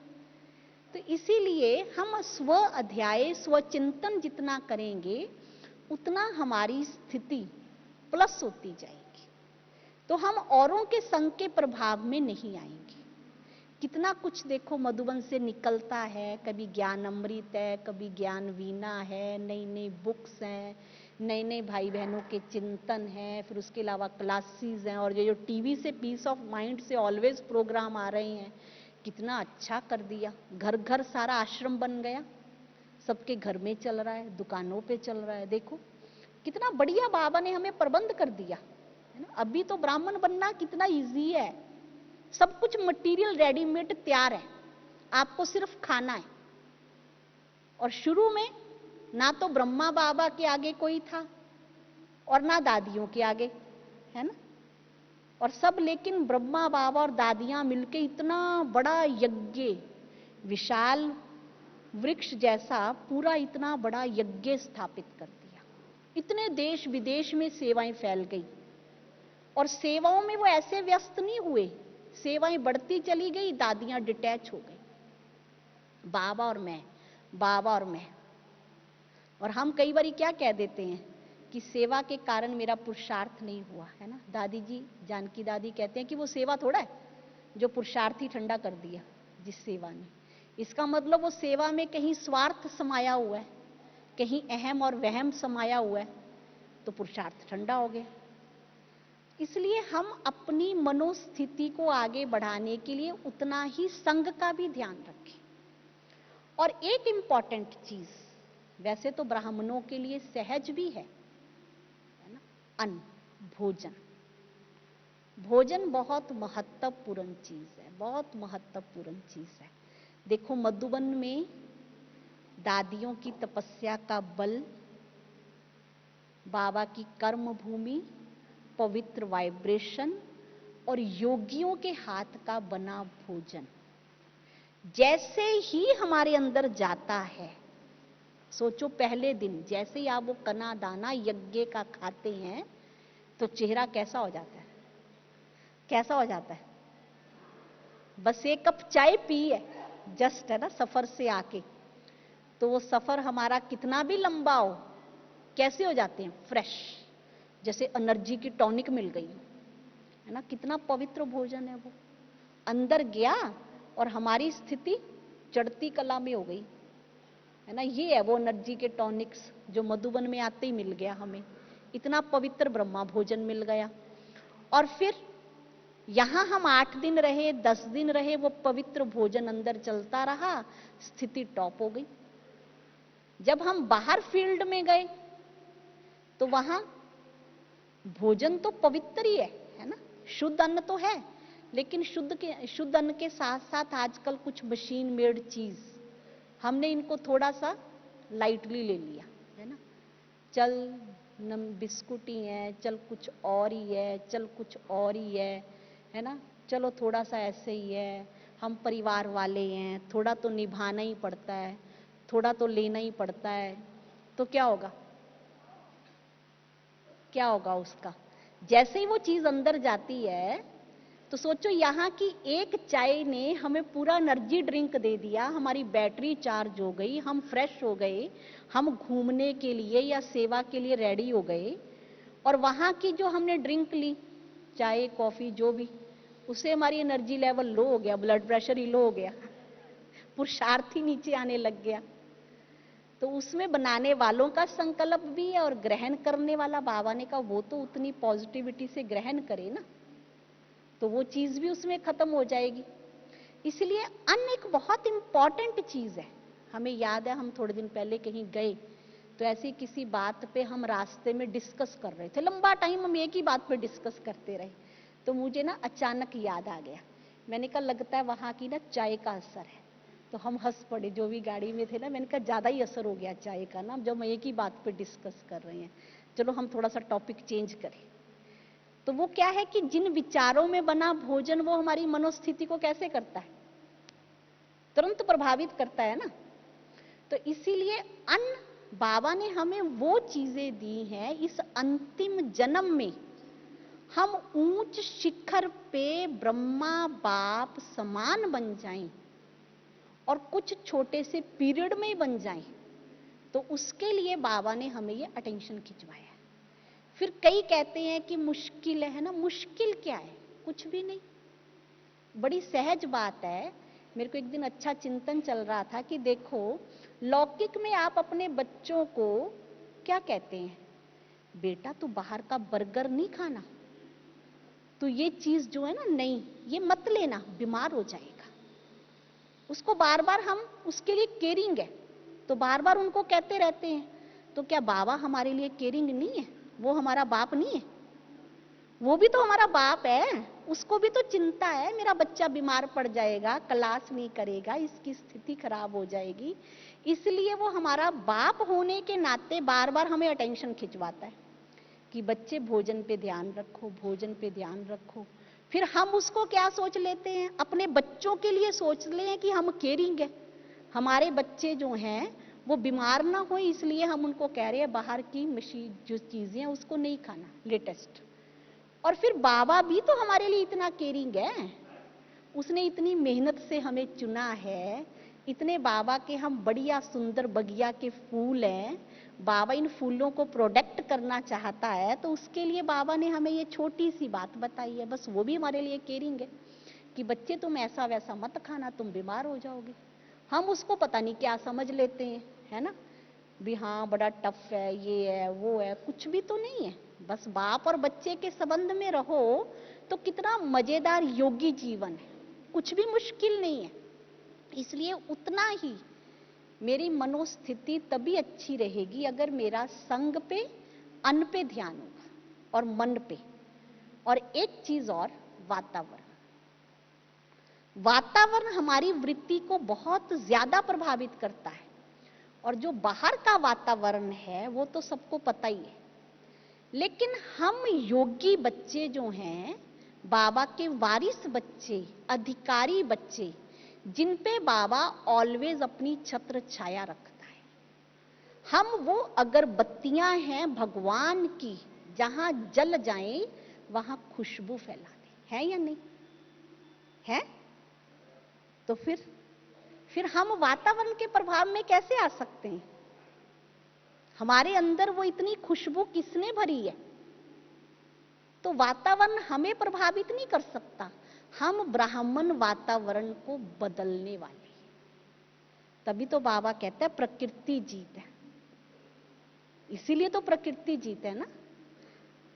तो इसीलिए हम स्व अध्याय, स्वचिंतन जितना करेंगे उतना हमारी स्थिति प्लस होती जाएगी। तो हम औरों के संग के प्रभाव में नहीं आएंगे। कितना कुछ देखो मधुबन से निकलता है, कभी ज्ञान अमृत है, कभी ज्ञान वीणा है, नई नई बुक्स हैं, नए नए भाई बहनों के चिंतन है, फिर उसके अलावा क्लासेस हैं, और ये जो टीवी से पीस ऑफ माइंड से ऑलवेज प्रोग्राम आ रहे हैं, कितना अच्छा कर दिया। घर घर सारा आश्रम बन गया, सबके घर में चल रहा है, दुकानों पे चल रहा है। देखो कितना बढ़िया बाबा ने हमें प्रबंध कर दिया है ना। अभी तो ब्राह्मण बनना कितना इजी है, सब कुछ मटेरियल रेडीमेड तैयार है, आपको सिर्फ खाना है। और शुरू में ना तो ब्रह्मा बाबा के आगे कोई था और ना दादियों के आगे, है ना। और सब लेकिन ब्रह्मा बाबा और दादियां मिलके इतना बड़ा यज्ञ, विशाल वृक्ष जैसा पूरा इतना बड़ा यज्ञ स्थापित कर दिया। इतने देश विदेश में सेवाएं फैल गई और सेवाओं में वो ऐसे व्यस्त नहीं हुए, सेवाएं बढ़ती चली गई, दादियां डिटैच हो गई, बाबा और मैं, बाबा और मैं। और हम कई बार क्या कह देते हैं कि सेवा के कारण मेरा पुरुषार्थ नहीं हुआ, है ना। दादी जी, जानकी दादी कहते हैं कि वो सेवा थोड़ा है जो पुरुषार्थ ही ठंडा कर दिया जिस सेवा ने। इसका मतलब वो सेवा में कहीं स्वार्थ समाया हुआ है, कहीं अहम और वहम समाया हुआ है, तो पुरुषार्थ ठंडा हो गया। इसलिए हम अपनी मनोस्थिति को आगे बढ़ाने के लिए उतना ही संग का भी ध्यान रखें। और एक इंपॉर्टेंट चीज, वैसे तो ब्राह्मणों के लिए सहज भी है ना, अन्न, भोजन। भोजन बहुत महत्वपूर्ण चीज है, बहुत महत्वपूर्ण चीज है। देखो, मधुबन में दादियों की तपस्या का बल, बाबा की कर्म भूमि, पवित्र वाइब्रेशन और योगियों के हाथ का बना भोजन जैसे ही हमारे अंदर जाता है, सोचो पहले दिन जैसे ही आप वो कना दाना यज्ञ का खाते हैं तो चेहरा कैसा हो जाता है, कैसा हो जाता है। बस एक कप चाय पी है जस्ट, है ना, सफर से आके, तो वो सफर हमारा कितना भी लंबा हो, कैसे हो जाते हैं, फ्रेश, जैसे एनर्जी की टॉनिक मिल गई, है ना। कितना पवित्र भोजन है वो। अंदर गया और हमारी स्थिति चढ़ती कला में हो गई, है ना। ये है वो एनर्जी के टॉनिक्स जो मधुबन में आते ही मिल गया हमें। इतना पवित्र ब्रह्मा भोजन मिल गया। और फिर यहां हम 8 दिन रहे, 10 दिन रहे, वो पवित्र भोजन अंदर चलता रहा, स्थिति टॉप हो गई। जब हम बाहर फील्ड में गए तो वहां भोजन तो पवित्र ही है ना, शुद्ध अन्न तो है, लेकिन शुद्ध अन्न के साथ साथ आजकल कुछ मशीन मेड चीज, हमने इनको थोड़ा सा लाइटली ले लिया, है ना। चल बिस्कुट ही है, चल कुछ और ही है, चल कुछ और ही है ना, चलो थोड़ा सा ऐसे ही है, हम परिवार वाले हैं, थोड़ा तो निभाना ही पड़ता है, थोड़ा तो लेना ही पड़ता है, तो क्या होगा, क्या होगा उसका। जैसे ही वो चीज अंदर जाती है तो सोचो, यहाँ की एक चाय ने हमें पूरा एनर्जी ड्रिंक दे दिया, हमारी बैटरी चार्ज हो गई, हम फ्रेश हो गए, हम घूमने के लिए या सेवा के लिए रेडी हो गए। और वहां की जो हमने ड्रिंक ली, चाय कॉफी जो भी, उससे हमारी एनर्जी लेवल लो हो गया, ब्लड प्रेशर ही लो हो गया, पुरुषार्थ ही नीचे आने लग गया। तो उसमें बनाने वालों का संकल्प भी है और ग्रहण करने वाला बाबा ने कहा वो तो उतनी पॉजिटिविटी से ग्रहण करे ना, तो वो चीज भी उसमें खत्म हो जाएगी। इसलिए अन्न एक बहुत इंपॉर्टेंट चीज है। हमें याद है, हम थोड़े दिन पहले कहीं गए तो ऐसी किसी बात पे हम रास्ते में डिस्कस कर रहे थे, लंबा टाइम हम एक ही बात पे डिस्कस करते रहे, तो मुझे ना अचानक याद आ गया। मैंने कहा लगता है वहां की ना चाय का असर है। तो हम हंस पड़े जो भी गाड़ी में थे ना, मैंने कहा ज्यादा ही असर हो गया चाय का ना, जब हम एक ही बात पे डिस्कस कर रहे हैं, चलो हम थोड़ा सा टॉपिक चेंज करें। तो वो क्या है कि जिन विचारों में बना भोजन वो हमारी मनोस्थिति को कैसे करता है, तुरंत प्रभावित करता है ना। तो इसीलिए अन्न, बाबा ने हमें वो चीजें दी हैं, इस अंतिम जन्म में हम ऊंच शिखर पे ब्रह्मा बाप समान बन जाएं और कुछ छोटे से पीरियड में बन जाएं, तो उसके लिए बाबा ने हमें ये अटेंशन खिंचवाया। फिर कई कहते हैं कि मुश्किल है ना, मुश्किल क्या है, कुछ भी नहीं, बड़ी सहज बात है। मेरे को एक दिन अच्छा चिंतन चल रहा था कि देखो, लौकिक में आप अपने बच्चों को क्या कहते हैं, बेटा तू बाहर का बर्गर नहीं खाना, तो ये चीज जो है ना, नहीं ये मत लेना, बीमार हो जाएगा। उसको बार बार हम उसके लिए केयरिंग है तो बार बार उनको कहते रहते हैं। तो क्या बाबा हमारे लिए केयरिंग नहीं है, वो हमारा बाप नहीं है, वो भी तो हमारा बाप है, उसको भी तो चिंता है मेरा बच्चा बीमार पड़ जाएगा, क्लास नहीं करेगा, इसकी स्थिति खराब हो जाएगी। इसलिए वो हमारा बाप होने के नाते बार बार हमें अटेंशन खिंचवाता है कि बच्चे भोजन पे ध्यान रखो, भोजन पे ध्यान रखो। फिर हम उसको क्या सोच लेते हैं, अपने बच्चों के लिए सोच लें कि हम केयरिंग है, हमारे बच्चे जो हैं वो बीमार ना हो, इसलिए हम उनको कह रहे हैं बाहर की मशीन जो चीजें हैं उसको नहीं खाना, लेटेस्ट। और फिर बाबा भी तो हमारे लिए इतना केयरिंग है, उसने इतनी मेहनत से हमें चुना है, इतने बाबा के हम बढ़िया सुंदर बगिया के फूल हैं, बाबा इन फूलों को प्रोटेक्ट करना चाहता है, तो उसके लिए बाबा ने हमें ये छोटी सी बात बताई है, बस वो भी हमारे लिए केयरिंग है कि बच्चे तुम ऐसा वैसा मत खाना, तुम बीमार हो जाओगे। हम उसको पता नहीं क्या समझ लेते हैं, है ना, भी हाँ बड़ा टफ है, ये है वो है, कुछ भी तो नहीं है। बस बाप और बच्चे के संबंध में रहो तो कितना मजेदार योगी जीवन है, कुछ भी मुश्किल नहीं है। इसलिए उतना ही मेरी मनोस्थिति तभी अच्छी रहेगी अगर मेरा संग पे, अन्न पे ध्यान होगा और मन पे। और एक चीज और, वातावरण। वातावरण हमारी वृत्ति को बहुत ज्यादा प्रभावित करता है, और जो बाहर का वातावरण है वो तो सबको पता ही है। लेकिन हम योगी बच्चे जो हैं, बाबा के वारिस बच्चे, अधिकारी बच्चे, जिन पे बाबा ऑलवेज अपनी छत्र छाया रखता है, हम वो अगरबत्तियां हैं भगवान की, जहां जल जाएं वहां खुशबू फैला दें, है या नहीं है? तो फिर हम वातावरण के प्रभाव में कैसे आ सकते हैं? हमारे अंदर वो इतनी खुशबू किसने भरी है? तो वातावरण हमें प्रभावित नहीं कर सकता, हम ब्राह्मण वातावरण को बदलने वाले हैं। तभी तो बाबा कहते हैं प्रकृति जीत है। इसीलिए तो प्रकृति जीत है ना,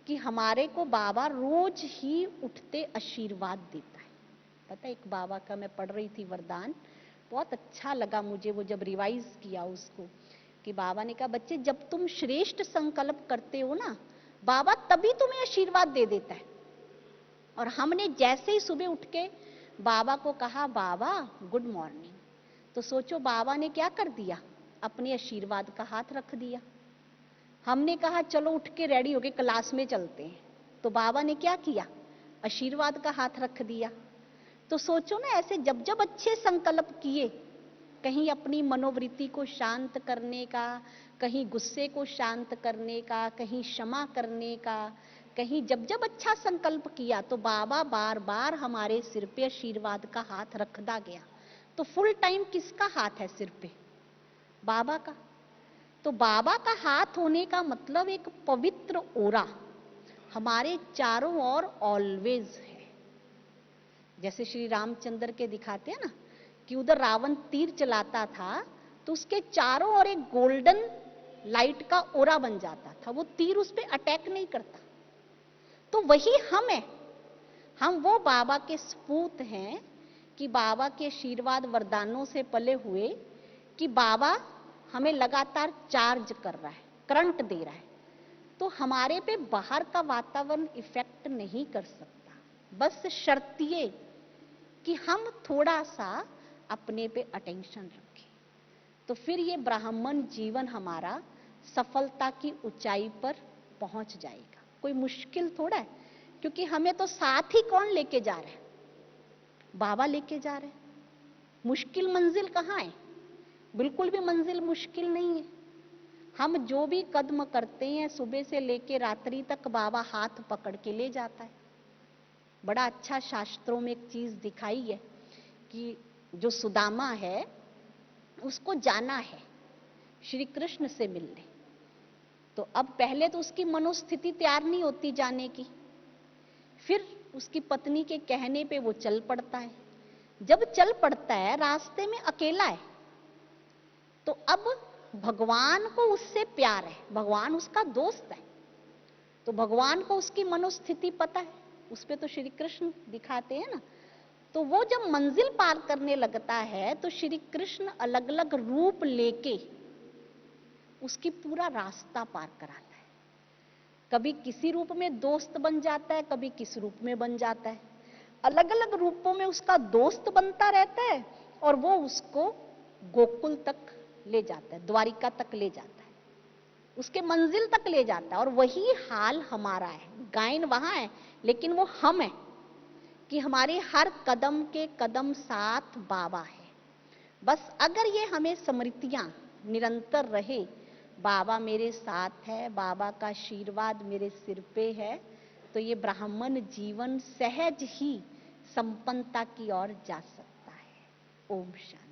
कि हमारे को बाबा रोज ही उठते आशीर्वाद देता है। पता है, एक बाबा का मैं पढ़ रही थी वरदान, बहुत अच्छा लगा मुझे वो जब रिवाइज किया उसको, कि बाबा ने कहा बच्चे जब तुम श्रेष्ठ संकल्प करते हो ना, बाबा तभी तुम्हें आशीर्वाद दे देता है। और हमने जैसे ही सुबह उठ के बाबा को कहा बाबा गुड मॉर्निंग, तो सोचो बाबा ने क्या कर दिया, अपने आशीर्वाद का हाथ रख दिया। हमने कहा चलो उठ के रेडी होके क्लास में चलते हैं, तो बाबा ने क्या किया, आशीर्वाद का हाथ रख दिया। तो सोचो ना, ऐसे जब जब अच्छे संकल्प किए, कहीं अपनी मनोवृत्ति को शांत करने का, कहीं गुस्से को शांत करने का, कहीं क्षमा करने का, कहीं जब जब अच्छा संकल्प किया, तो बाबा बार बार हमारे सिर पे आशीर्वाद का हाथ रखता गया। तो फुल टाइम किसका हाथ है सिर पे? बाबा का। तो बाबा का हाथ होने का मतलब एक पवित्र ओरा हमारे चारों ओर ऑलवेज है। जैसे श्री रामचंद्र के दिखाते हैं ना, कि उधर रावण तीर चलाता था तो उसके चारों ओर एक गोल्डन लाइट का ओरा बन जाता था, वो तीर उस पर अटैक नहीं करता। तो वही हम है, हम वो बाबा के सपूत हैं, कि बाबा के आशीर्वाद वरदानों से पले हुए, कि बाबा हमें लगातार चार्ज कर रहा है, करंट दे रहा है। तो हमारे पे बाहर का वातावरण इफेक्ट नहीं कर सकता, बस शर्त ये कि हम थोड़ा सा अपने पे अटेंशन रखें, तो फिर ये ब्राह्मण जीवन हमारा सफलता की ऊंचाई पर पहुंच जाएगा। कोई मुश्किल थोड़ा है, क्योंकि हमें तो साथ ही कौन लेके जा रहा है, बाबा लेके जा रहे हैं। मुश्किल मंजिल कहाँ है? बिल्कुल भी मंजिल मुश्किल नहीं है। हम जो भी कदम करते हैं सुबह से लेके रात्रि तक बाबा हाथ पकड़ के ले जाता है। बड़ा अच्छा शास्त्रों में एक चीज दिखाई है कि जो सुदामा है उसको जाना है श्री कृष्ण से मिलने, तो अब पहले तो उसकी मनोस्थिति तैयार नहीं होती जाने की, फिर उसकी पत्नी के कहने पे वो चल पड़ता है। जब चल पड़ता है रास्ते में अकेला है, तो अब भगवान को उससे प्यार है, भगवान उसका दोस्त है, तो भगवान को उसकी मनोस्थिति पता है, उस पे तो श्री कृष्ण दिखाते हैं ना। तो वो जब मंजिल पार करने लगता है तो श्री कृष्ण अलग अलग रूप लेके उसकी पूरा रास्ता पार कराता है। कभी किसी रूप में दोस्त बन जाता है, कभी किस रूप में बन जाता है, अलग अलग रूपों में उसका दोस्त बनता रहता है, और वो उसको गोकुल तक ले जाता है, द्वारिका तक ले जाता है, उसके मंजिल तक ले जाता है। और वही हाल हमारा है, गायन वहां है लेकिन वो हम है, कि हमारे हर कदम के कदम साथ बाबा है। बस अगर ये हमें स्मृतियां निरंतर रहे, बाबा मेरे साथ है, बाबा का आशीर्वाद मेरे सिर पे है, तो ये ब्राह्मण जीवन सहज ही संपन्नता की ओर जा सकता है। ओम शांति।